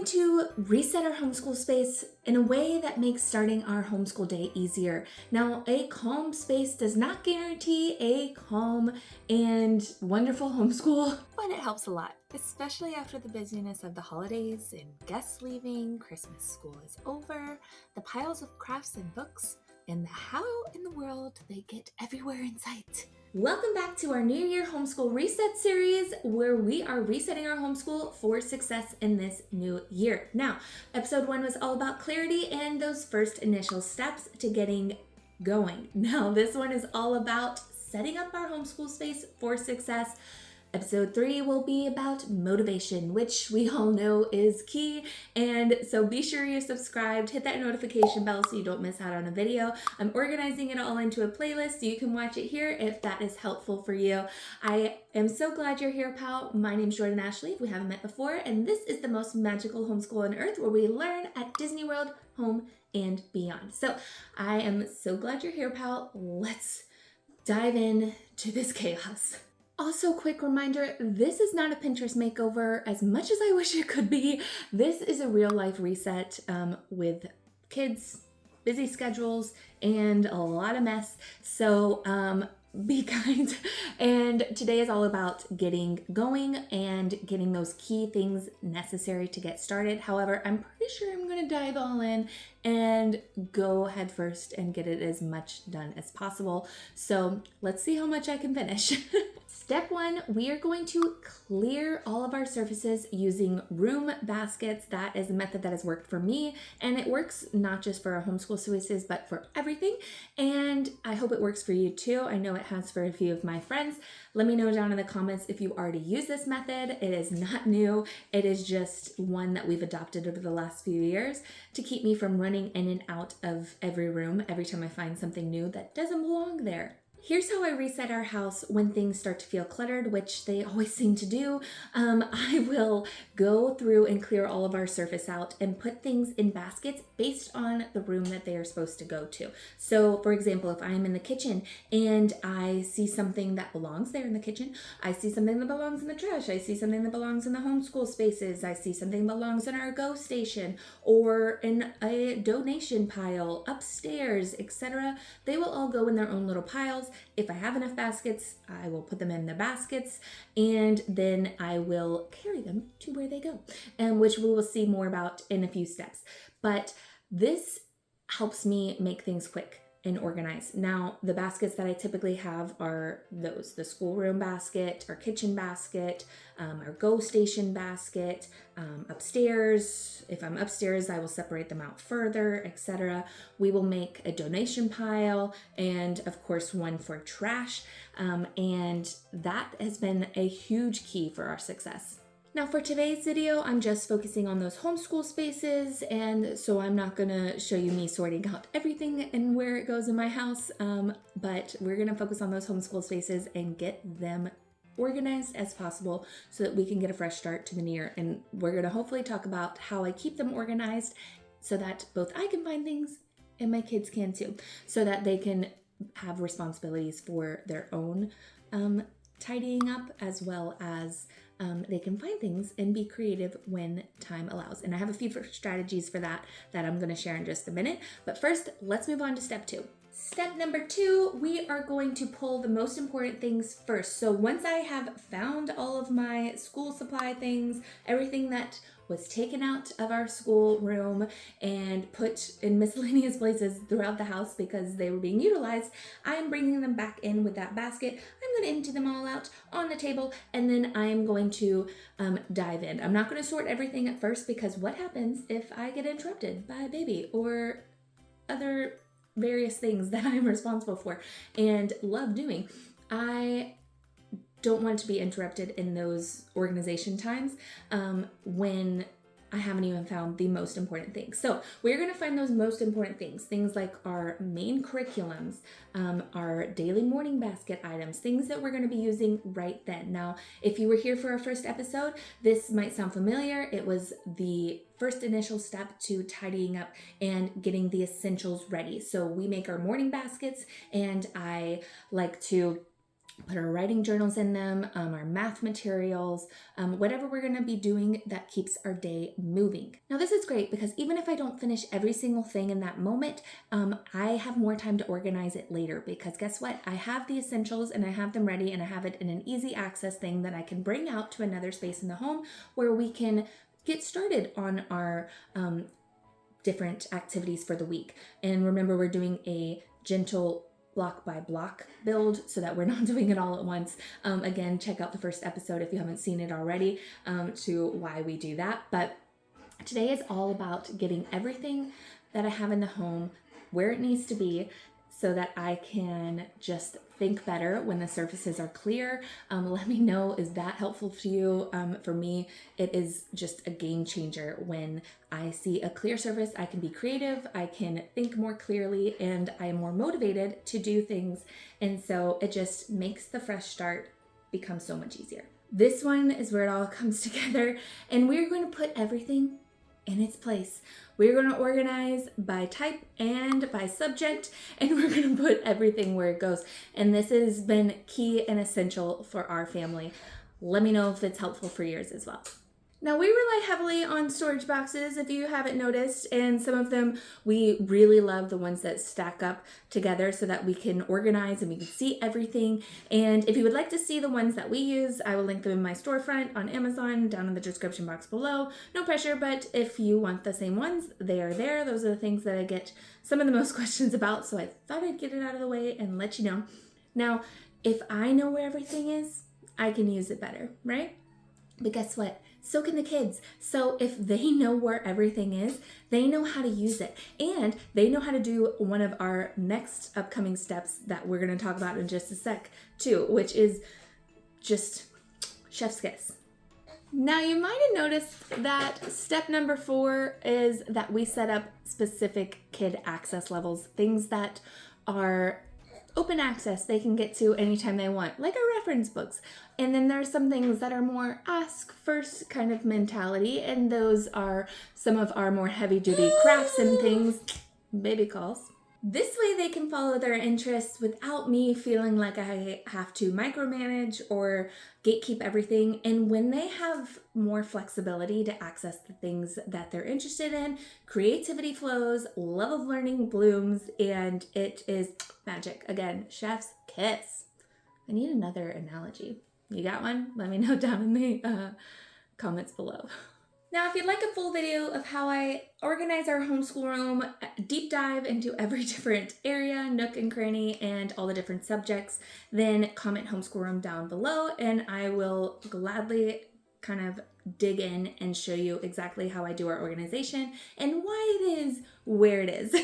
going to reset our homeschool space in a way that makes starting our homeschool day easier. Now, a calm space does not guarantee a calm and wonderful homeschool, but it helps a lot, especially after the busyness of the holidays and guests leaving, Christmas school is over, the piles of crafts and books, and how in the world they get everywhere in sight. Welcome back to our New Year Homeschool Reset series, where we are resetting our homeschool for success in this new year. Now, episode 1 was all about clarity and those first initial steps to getting going. Now, this one is all about setting up our homeschool space for success. Episode 3 will be about motivation, which we all know is key. And so be sure you're subscribed, hit that notification bell so you don't miss out on a video. I'm organizing it all into a playlist so you can watch it here if that is helpful for you. I am so glad you're here, pal. My name's Jordan Ashley, if we haven't met before, and this is the most magical homeschool on earth where we learn at Disney World, home, and beyond. So I am so glad you're here, pal. Let's dive in to this chaos. Also, quick reminder, this is not a Pinterest makeover as much as I wish it could be. This is a real life reset with kids, busy schedules, and a lot of mess. So be kind. And today is all about getting going and getting those key things necessary to get started. However, I'm pretty sure I'm going to dive all in and go head first and get it as much done as possible. So let's see how much I can finish. Step 1, we are going to clear all of our surfaces using room baskets. That is a method that has worked for me, and it works not just for our homeschool spaces, but for everything. And I hope it works for you too. I know it has for a few of my friends. Let me know down in the comments if you already use this method. It is not new. It is just one that we've adopted over the last few years to keep me from running in and out of every room every time I find something new that doesn't belong there. Here's how I reset our house when things start to feel cluttered, which they always seem to do. I will go through and clear all of our surface out and put things in baskets based on the room that they are supposed to go to. So for example, if I'm in the kitchen and I see something that belongs there in the kitchen, I see something that belongs in the trash, I see something that belongs in the homeschool spaces, I see something that belongs in our go station or in a donation pile upstairs, etc. They will all go in their own little piles. If I have enough baskets, I will put them in the baskets and then I will carry them to where they go, and which we will see more about in a few steps. But this helps me make things quick and organized. Now, the baskets that I typically have are those: the schoolroom basket, our kitchen basket, our go station basket, upstairs. If I'm upstairs, I will separate them out further, etc. We will make a donation pile and of course one for trash. And that has been a huge key for our success. Now for today's video, I'm just focusing on those homeschool spaces, and so I'm not gonna show you me sorting out everything and where it goes in my house, but we're gonna focus on those homeschool spaces and get them organized as possible so that we can get a fresh start to the new year. And we're gonna hopefully talk about how I keep them organized so that both I can find things and my kids can too, so that they can have responsibilities for their own tidying up, as well as they can find things and be creative when time allows. And I have a few strategies for that I'm going to share in just a minute. But first, let's move on to step 2. Step number 2, we are going to pull the most important things first. So once I have found all of my school supply things, everything that was taken out of our school room and put in miscellaneous places throughout the house because they were being utilized, I am bringing them back in with that basket. I'm going to empty them all out on the table, and then I am going to dive in. I'm not going to sort everything at first, because what happens if I get interrupted by a baby or other various things that I'm responsible for and love doing? I don't want to be interrupted in those organization times when I haven't even found the most important things. So we're going to find those most important things like our main curriculums, our daily morning basket items, things that we're going to be using right then. Now, if you were here for our first episode, this might sound familiar. It was the first initial step to tidying up and getting the essentials ready. So we make our morning baskets, and I like to put our writing journals in them, our math materials, whatever we're going to be doing that keeps our day moving. Now, this is great because even if I don't finish every single thing in that moment, I have more time to organize it later, because guess what? I have the essentials and I have them ready, and I have it in an easy access thing that I can bring out to another space in the home where we can get started on our different activities for the week. And remember, we're doing a gentle block by block build so that we're not doing it all at once. Again, check out the first episode if you haven't seen it already, to why we do that. But today is all about getting everything that I have in the home where it needs to be, so that I can just think better when the surfaces are clear. Let me know, is that helpful to you? For me, it is just a game changer. When I see a clear surface, I can be creative, I can think more clearly, and I am more motivated to do things. And so it just makes the fresh start become so much easier. This one is where it all comes together, and we're going to put everything in its place. We're going to organize by type and by subject, and we're going to put everything where it goes. And this has been key and essential for our family. Let me know if it's helpful for yours as well. Now, we rely heavily on storage boxes, if you haven't noticed, and some of them, we really love the ones that stack up together so that we can organize and we can see everything. And if you would like to see the ones that we use, I will link them in my storefront on Amazon down in the description box below. No pressure, but if you want the same ones, they are there. Those are the things that I get some of the most questions about, so I thought I'd get it out of the way and let you know. Now, if I know where everything is, I can use it better, right? But guess what? So can the kids. So if they know where everything is, they know how to use it. And they know how to do one of our next upcoming steps that we're going to talk about in just a sec too, which is just chef's kiss. Now, you might have noticed that step number 4 is that we set up specific kid access levels, things that are open access they can get to anytime they want, like our reference books. And then there's some things that are more ask first kind of mentality, and those are some of our more heavy duty crafts and things, baby calls. This way they can follow their interests without me feeling like I have to micromanage or gatekeep everything. And when they have more flexibility to access the things that they're interested in, creativity flows, love of learning blooms, and it is magic. Again, chef's kiss. I need another analogy. You got one? Let me know down in the comments below. Now, if you'd like a full video of how I organize our homeschool room, deep dive into every different area, nook and cranny, and all the different subjects, then comment homeschool room down below, and I will gladly kind of dig in and show you exactly how I do our organization and why it is where it is.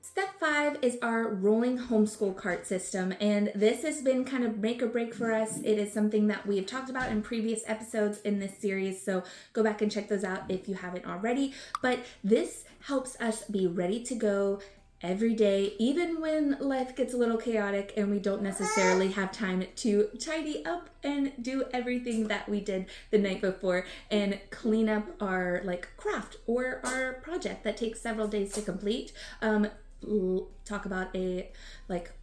Step 5 is our rolling homeschool cart system, and this has been kind of make or break for us. It is something that we have talked about in previous episodes in this series, so go back and check those out if you haven't already. But this helps us be ready to go every day, even when life gets a little chaotic and we don't necessarily have time to tidy up and do everything that we did the night before and clean up our craft or our project that takes several days to complete. Talk about a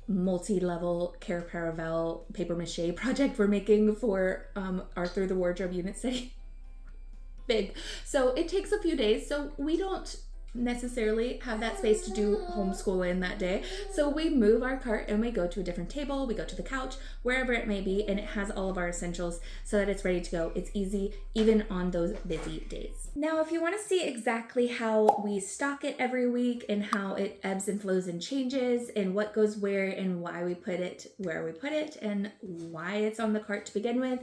multi-level Care Paravel paper mache project we're making for our Through the Wardrobe unit study. Big. So it takes a few days, so we don't necessarily have that space to do homeschool in that day. So we move our cart and we go to a different table, we go to the couch, wherever it may be, and it has all of our essentials so that it's ready to go. It's easy even on those busy days. Now, if you want to see exactly how we stock it every week and how it ebbs and flows and changes and what goes where and why we put it where we put it and why it's on the cart to begin with,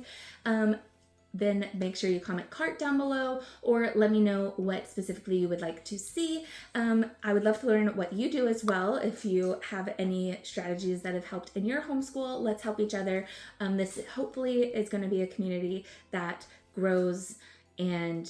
then make sure you comment cart down below or let me know what specifically you would like to see. I would love to learn what you do as well. If you have any strategies that have helped in your homeschool, let's help each other. This hopefully is going to be a community that grows and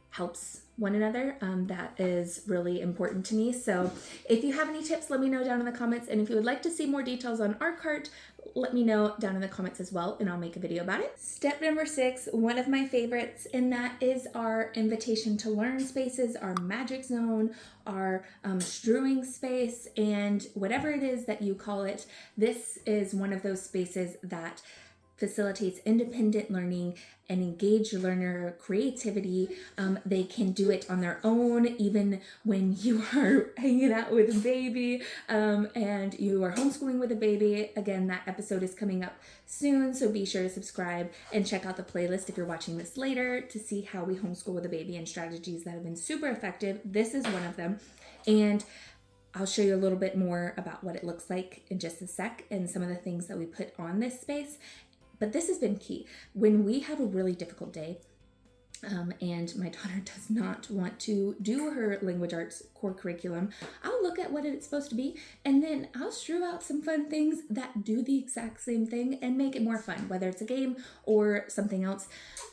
helps one another. That is really important to me. So if you have any tips, let me know down in the comments. And if you would like to see more details on our cart, let me know down in the comments as well, and I'll make a video about it. Step number 6, one of my favorites, and that is our invitation to learn spaces, our magic zone, our strewing space, and whatever it is that you call it. This is one of those spaces that facilitates independent learning and engaged learner creativity. They can do it on their own, even when you are hanging out with a baby and you are homeschooling with a baby. Again, that episode is coming up soon, so be sure to subscribe and check out the playlist if you're watching this later to see how we homeschool with a baby and strategies that have been super effective. This is one of them, and I'll show you a little bit more about what it looks like in just a sec and some of the things that we put on this space. But this has been key. When we have a really difficult day, and my daughter does not want to do her language arts core curriculum, I'll look at what it's supposed to be, and then I'll strew out some fun things that do the exact same thing and make it more fun, whether it's a game or something else.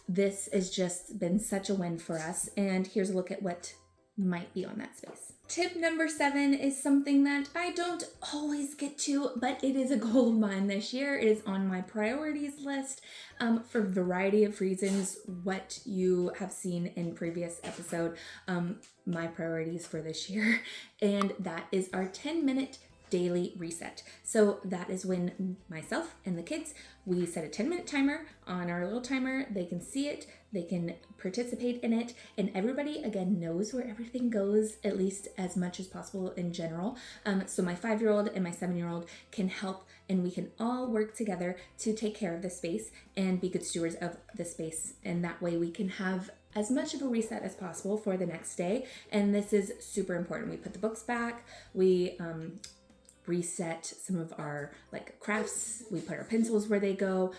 This has just been such a win for us, and here's a look at what might be on that space. Tip number 7 is something that I don't always get to, but it is a goal of mine this year. It is on my priorities list for a variety of reasons. What you have seen in previous episode, my priorities for this year, and that is our 10-minute daily reset. So that is when myself and the kids, we set a 10-minute timer on our little timer. They can see it, they can participate in it, and everybody again knows where everything goes, at least as much as possible in general. So my 5-year-old and my 7-year-old can help, and we can all work together to take care of the space and be good stewards of the space. And that way we can have as much of a reset as possible for the next day. And this is super important. We put the books back, we reset some of our crafts, we put our pencils where they go,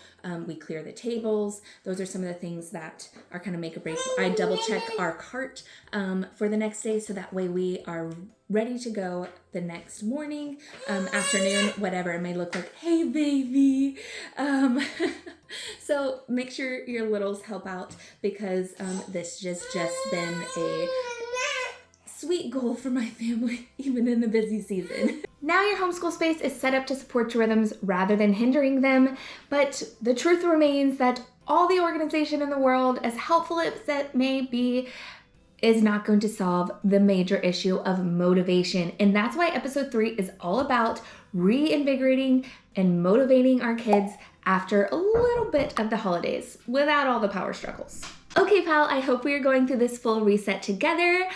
we clear the tables. Those are some of the things that are kind of make or break. I double check our cart for the next day, so that way we are ready to go the next morning, afternoon, whatever it may look like. Hey baby. So make sure your littles help out, because this has just been a sweet goal for my family, even in the busy season. Now your homeschool space is set up to support your rhythms rather than hindering them, but the truth remains that all the organization in the world, as helpful as it may be, is not going to solve the major issue of motivation. And that's why episode 3 is all about reinvigorating and motivating our kids after a little bit of the holidays without all the power struggles. Okay, pal, I hope we are going through this full reset together.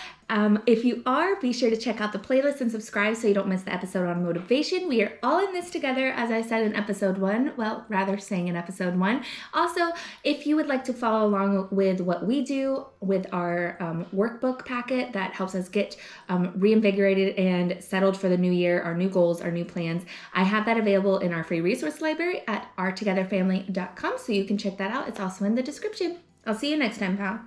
If you are, be sure to check out the playlist and subscribe so you don't miss the episode on motivation. We are all in this together, as I said in episode 1. Well, rather saying in episode 1. Also, if you would like to follow along with what we do with our workbook packet that helps us get reinvigorated and settled for the new year, our new goals, our new plans, I have that available in our free resource library at ourtogetherfamily.com, so you can check that out. It's also in the description. I'll see you next time, pal.